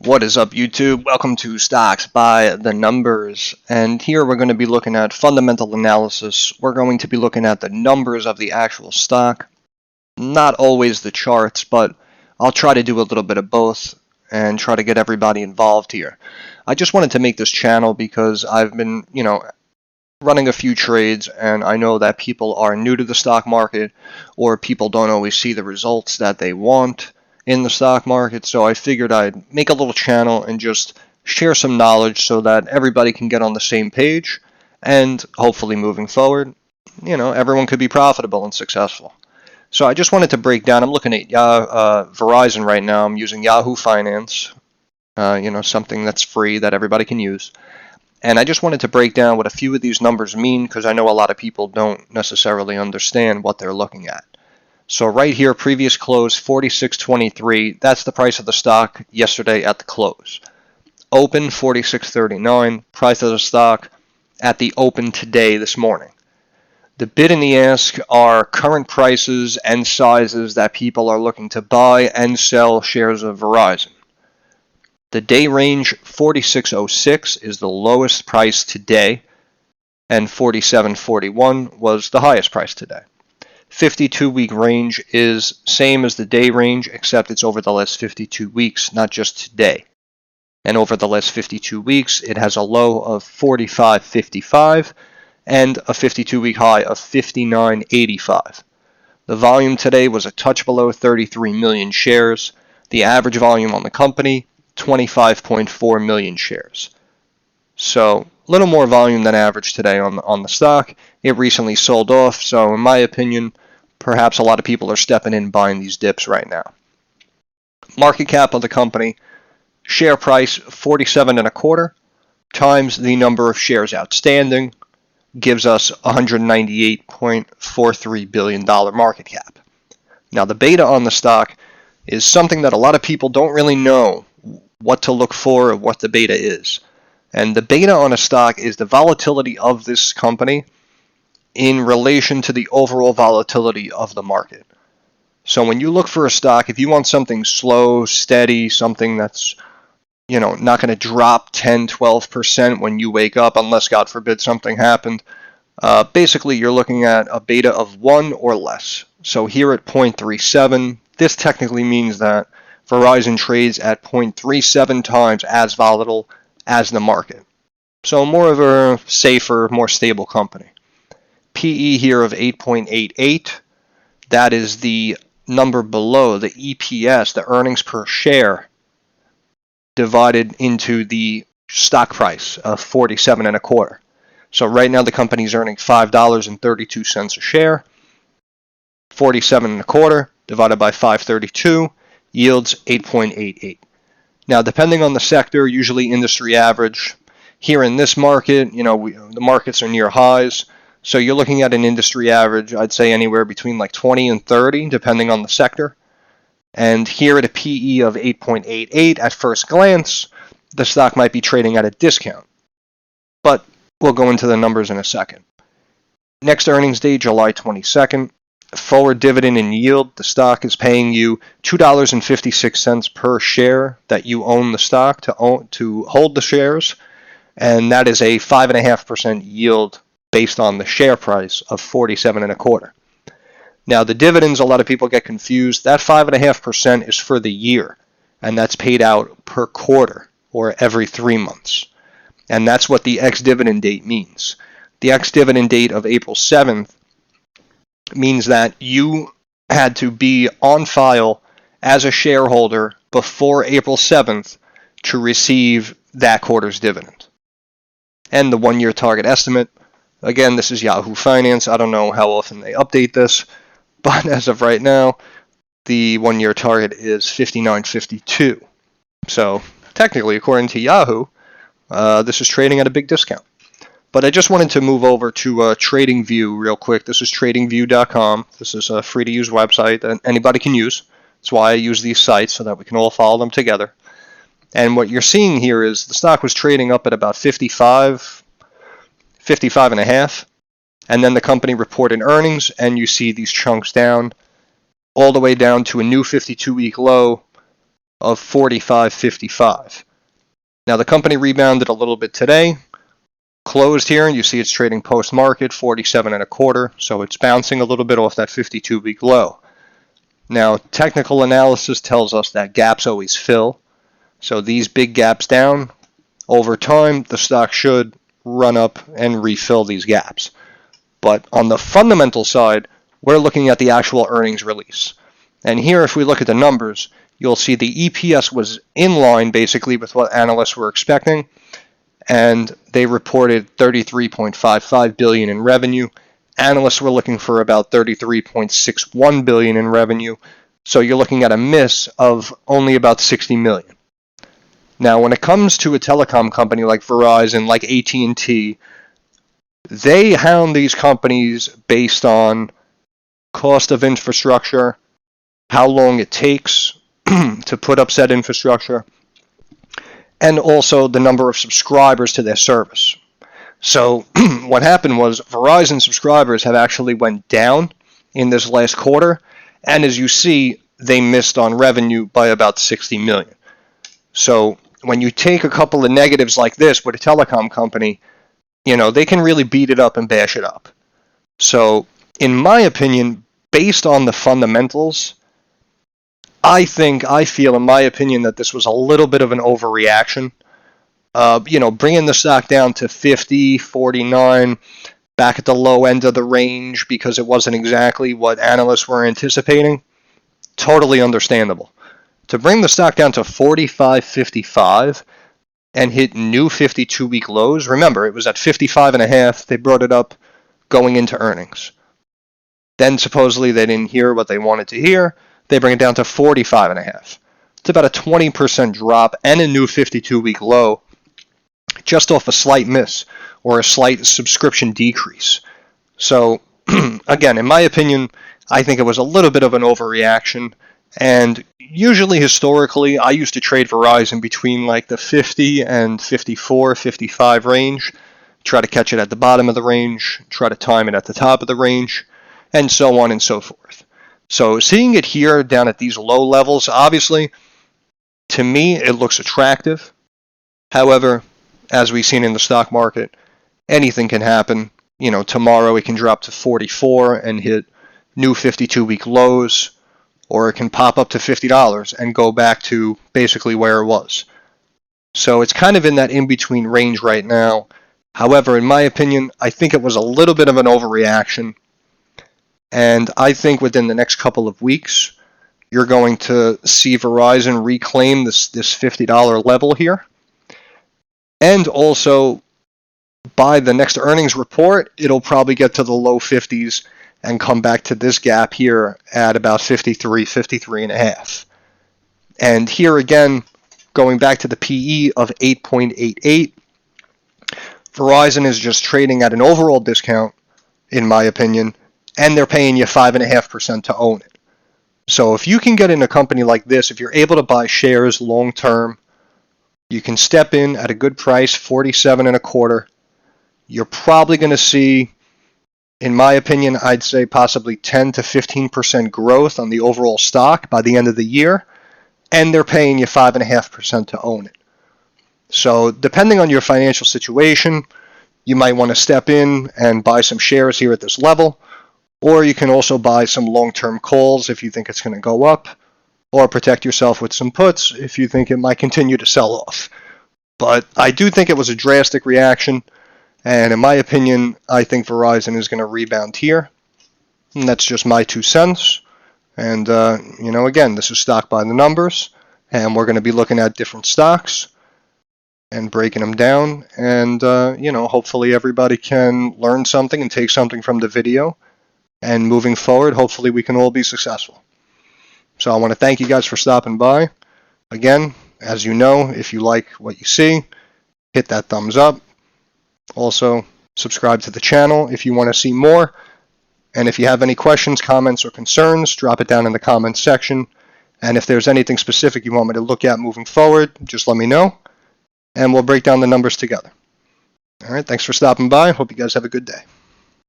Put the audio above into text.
What is up, YouTube? Welcome to Stocks by the Numbers, and here we're going to be looking at fundamental analysis. We're going to be looking at the numbers of the actual stock, not always the charts, but I'll try to do a little bit of both and try to get everybody involved here. I just wanted to make this channel because I've been, running a few trades, and I know that people are new to the stock market or people don't always see the results that they want in the stock market, so I figured I'd make a little channel and just share some knowledge so that everybody can get on the same page, and hopefully moving forward, everyone could be profitable and successful. So I just wanted to break down. I'm looking at Verizon right now. I'm using Yahoo Finance, something that's free that everybody can use. And I just wanted to break down what a few of these numbers mean because I know a lot of people don't necessarily understand what they're looking at. So right here, previous close, 46.23. That's the price of the stock yesterday at the close. Open, 46.39. Price of the stock at the open today, this morning. The bid and the ask are current prices and sizes that people are looking to buy and sell shares of Verizon. The day range, 46.06, is the lowest price today, and 47.41 was the highest price today. 52-week range is same as the day range, except it's over the last 52 weeks, not just today. And over the last 52 weeks, it has a low of 45.55 and a 52-week high of 59.85. The volume today was a touch below 33 million shares. The average volume on the company, 25.4 million shares. So a little more volume than average today on the stock. It recently sold off, so in my opinion, perhaps a lot of people are stepping in buying these dips right now. Market cap of the company, share price 47.25 times the number of shares outstanding gives us $198.43 billion market cap. Now the beta on the stock is something that a lot of people don't really know what to look for or what the beta is. And the beta on a stock is the volatility of this company in relation to the overall volatility of the market. So when you look for a stock, if you want something slow, steady, something that's not going to drop 10, 12% when you wake up, unless God forbid something happened, basically you're looking at a beta of 1 or less. So here at 0.37, this technically means that Verizon trades at 0.37 times as volatile as the market. So more of a safer, more stable company. PE here of 8.88. That is the number below, the EPS, the earnings per share, divided into the stock price of 47.25. So right now the company's earning $5.32 a share. 47.25 divided by 532 yields 8.88. Now, depending on the sector, usually industry average. Here in this market, the markets are near highs. So you're looking at an industry average, I'd say anywhere between like 20 and 30, depending on the sector. And here at a PE of 8.88, at first glance, the stock might be trading at a discount. But we'll go into the numbers in a second. Next earnings day, July 22nd. Forward dividend and yield, the stock is paying you $2.56 per share that you own the stock to hold the shares, and that is a 5.5% yield based on the share price of 47.25. Now the dividends, a lot of people get confused. That 5.5% is for the year, and that's paid out per quarter or every 3 months, and that's what the ex-dividend date means. The ex-dividend date of April 7th means that you had to be on file as a shareholder before April 7th to receive that quarter's dividend. And the 1-year target estimate, again, this is Yahoo Finance. I don't know how often they update this, but as of right now, the 1-year target is 59.52. So technically, according to Yahoo, this is trading at a big discount. But I just wanted to move over to TradingView real quick. This is tradingview.com. This is a free-to-use website that anybody can use. That's why I use these sites, so that we can all follow them together. And what you're seeing here is the stock was trading up at about 55 and a half. And then the company reported earnings, and you see these chunks down all the way down to a new 52-week low of 45.55. Now the company rebounded a little bit today, closed here, and you see it's trading post-market 47.25, so it's bouncing a little bit off that 52-week low. Now technical analysis tells us that gaps always fill, so these big gaps down, over time the stock should run up and refill these gaps. But on the fundamental side, we're looking at the actual earnings release. And here, if we look at the numbers, you'll see the EPS was in line basically with what analysts were expecting, and they reported $33.55 billion in revenue. Analysts were looking for about $33.61 billion in revenue, so you're looking at a miss of only about $60 million. Now, when it comes to a telecom company like Verizon, like AT&T, they hound these companies based on cost of infrastructure, how long it takes to put up said infrastructure, and also the number of subscribers to their service. So what happened was Verizon subscribers have actually went down in this last quarter, and as you see, they missed on revenue by about $60 million. So when you take a couple of negatives like this with a telecom company, you know, they can really beat it up and bash it up. So in my opinion, based on the fundamentals, I feel, in my opinion, that this was a little bit of an overreaction. Bringing the stock down to 50, 49, back at the low end of the range because it wasn't exactly what analysts were anticipating, totally understandable. To bring the stock down to 45.55 and hit new 52-week lows, remember, it was at 55.5, they brought it up going into earnings. Then supposedly they didn't hear what they wanted to hear, they bring it down to 45.5. It's about a 20% drop and a new 52-week low, just off a slight miss or a slight subscription decrease. So, again, in my opinion, I think it was a little bit of an overreaction. And usually, historically, I used to trade Verizon between like the 50 and 54, 55 range, try to catch it at the bottom of the range, try to time it at the top of the range, and so on and so forth. So seeing it here down at these low levels, obviously, to me, it looks attractive. However, as we've seen in the stock market, anything can happen. You know, tomorrow it can drop to 44 and hit new 52-week lows, or it can pop up to $50 and go back to basically where it was. So it's kind of in that in-between range right now. However, in my opinion, I think it was a little bit of an overreaction. And I think within the next couple of weeks, you're going to see Verizon reclaim this $50 level here. And also, by the next earnings report, it'll probably get to the low 50s and come back to this gap here at about 53, 53.5. And here again, going back to the PE of 8.88, Verizon is just trading at an overall discount, in my opinion, and they're paying you 5.5% to own it. So if you can get in a company like this, if you're able to buy shares long term, you can step in at a good price, 47.25. You're probably going to see, in my opinion, I'd say possibly 10 to 15% growth on the overall stock by the end of the year, and they're paying you 5.5% to own it. So depending on your financial situation, you might want to step in and buy some shares here at this level, or you can also buy some long-term calls if you think it's going to go up, or protect yourself with some puts if you think it might continue to sell off. But I do think it was a drastic reaction, and in my opinion, I think Verizon is going to rebound here. And that's just my 2 cents. And, again, this is stock by the numbers, and we're going to be looking at different stocks and breaking them down. And, hopefully everybody can learn something and take something from the video. And moving forward, hopefully we can all be successful. So I want to thank you guys for stopping by. Again, as you know, if you like what you see, hit that thumbs up. Also, subscribe to the channel if you want to see more. And if you have any questions, comments, or concerns, drop it down in the comments section. And if there's anything specific you want me to look at moving forward, just let me know, and we'll break down the numbers together. All right, thanks for stopping by. Hope you guys have a good day.